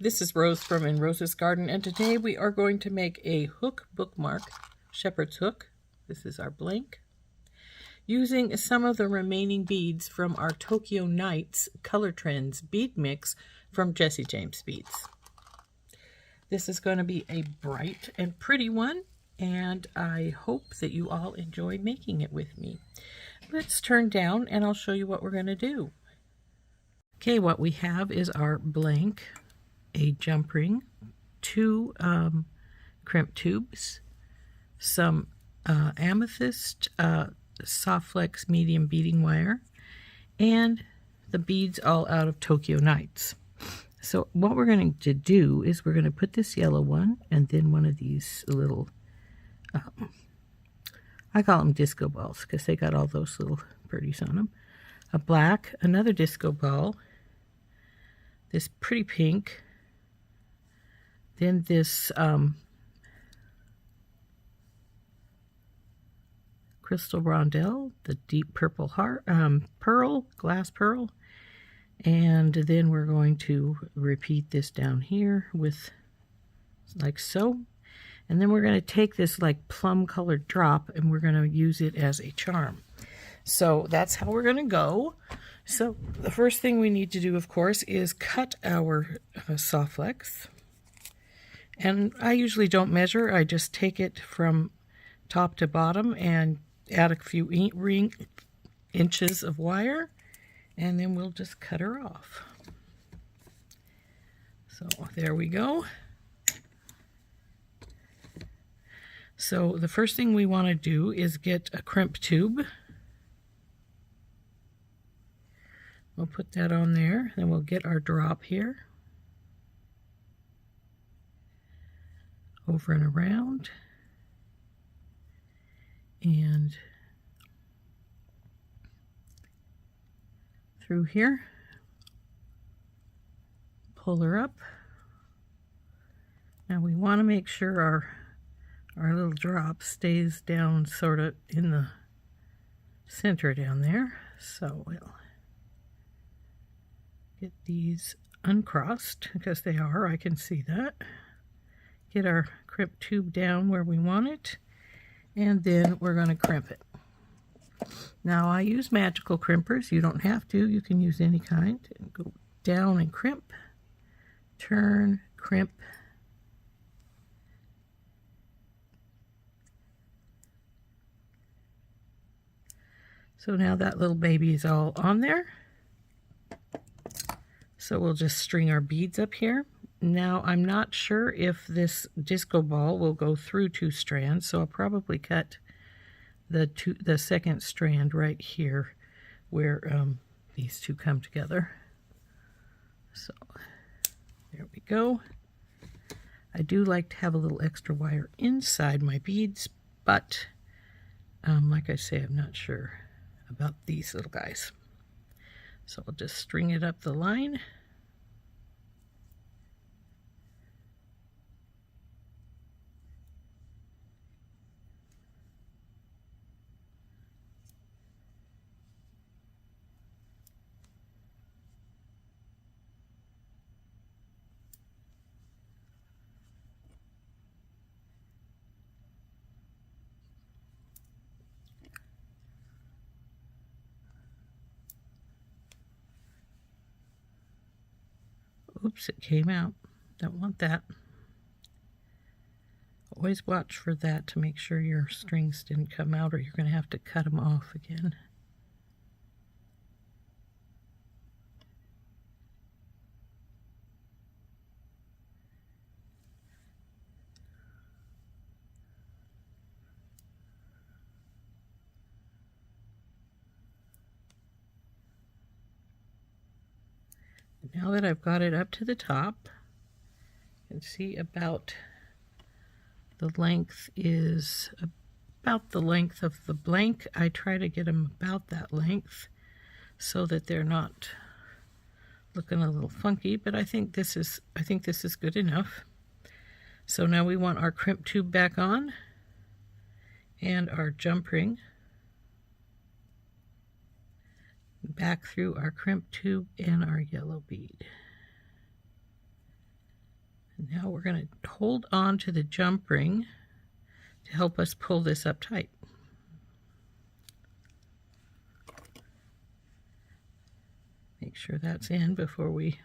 This is Rose from In Rose's Garden, and today we are going to make a hook bookmark, shepherd's hook. This is our blank, using some of the remaining beads from our Tokyo Nights Color Trends bead mix from Jesse James Beads. This is going to be a bright and pretty one, and I hope that you all enjoy making it with me. Let's turn down and I'll show you what we're going to do. Okay, what we have is our blank, a jumpring, two crimp tubes, some amethyst soft flex medium beading wire, and the beads all out of Tokyo Nights. So what we're going to do is we're going to put this yellow one and then one of these little, I call them disco balls because they got all those little birdies on them. A black, another disco ball, this pretty pink, then this crystal rondelle, the deep purple heart, pearl, glass pearl, and then we're going to repeat this down here with like so, and then we're going to take this like plum colored drop and we're going to use it as a charm. So that's how we're going to go. So the first thing we need to do, of course, is cut our soft flex. And I usually don't measure. I just take it from top to bottom and add a few inches of wire, and then we'll just cut her off. So there we go. So the first thing we want to do is get a crimp tube. We'll put that on there, then we'll get our drop here, over and around, and through here, pull her up. Now we want to make sure our little drop stays down sort of in the center down there, so we'll get these uncrossed because they are, I can see that. Get our crimp tube down where we want it, and then we're going to crimp it. Now I use magical crimpers. You don't have to. You can use any kind. And go down and crimp, turn, crimp. So now that little baby is all on there. So we'll just string our beads up here. Now I'm not sure if this disco ball will go through two strands, so I'll probably cut the second strand right here where these two come together. So there we go. I do like to have a little extra wire inside my beads, but like I say, I'm not sure about these little guys. So I'll just string it up the line. Oops, it came out. Don't want that. Always watch for that to make sure your strings didn't come out, or you're going to have to cut them off again. Now that I've got it up to the top, you can see about the length is about the length of the blank. I try to get them about that length so that they're not looking a little funky, but I think this is good enough. So now we want our crimp tube back on and our jumpring back through our crimp tube and our yellow bead. And now we're going to hold on to the jump ring to help us pull this up tight. Make sure that's in before we...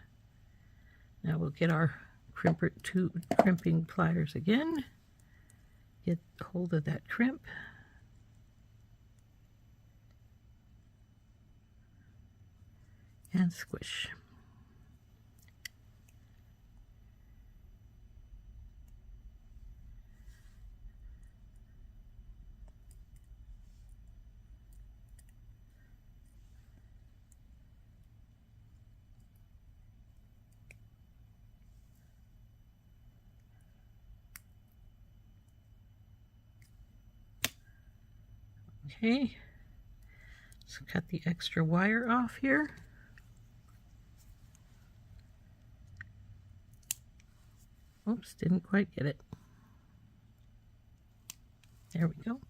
Now we'll get our crimping pliers again. Get hold of that crimp. And squish. Okay, so cut the extra wire off here. Oops, didn't quite get it. There we go.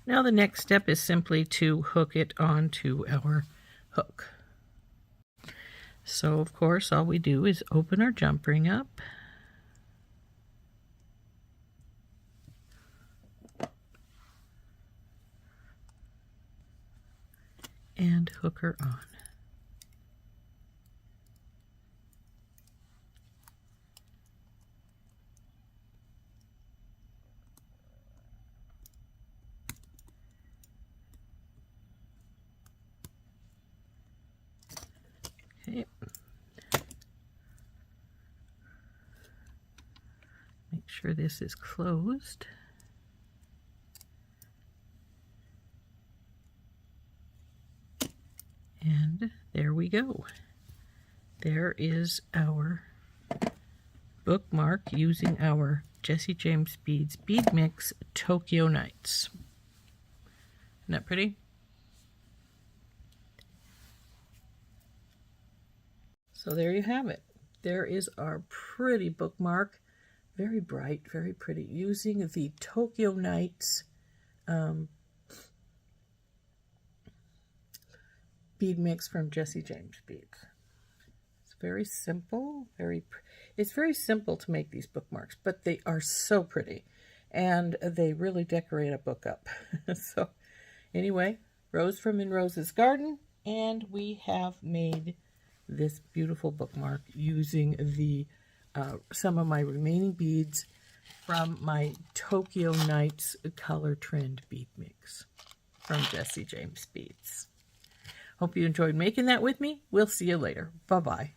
Now the next step is simply to hook it onto our hook. So of course all we do is open our jump ring up. And hook her on. Okay. Make sure this is closed. And there we go. There is our bookmark using our Jesse James Beads Bead Mix Tokyo Nights. Isn't that pretty? So there you have it. There is our pretty bookmark. Very bright, very pretty. Using the Tokyo Nights bead mix from Jesse James Beads. It's very simple, it's very simple to make these bookmarks, but they are so pretty and they really decorate a book up. So anyway, Rose from In Rose's Garden, and we have made this beautiful bookmark using the some of my remaining beads from my Tokyo Nights Color Trend bead mix from Jesse James Beads. Hope you enjoyed making that with me. We'll see you later. Bye-bye.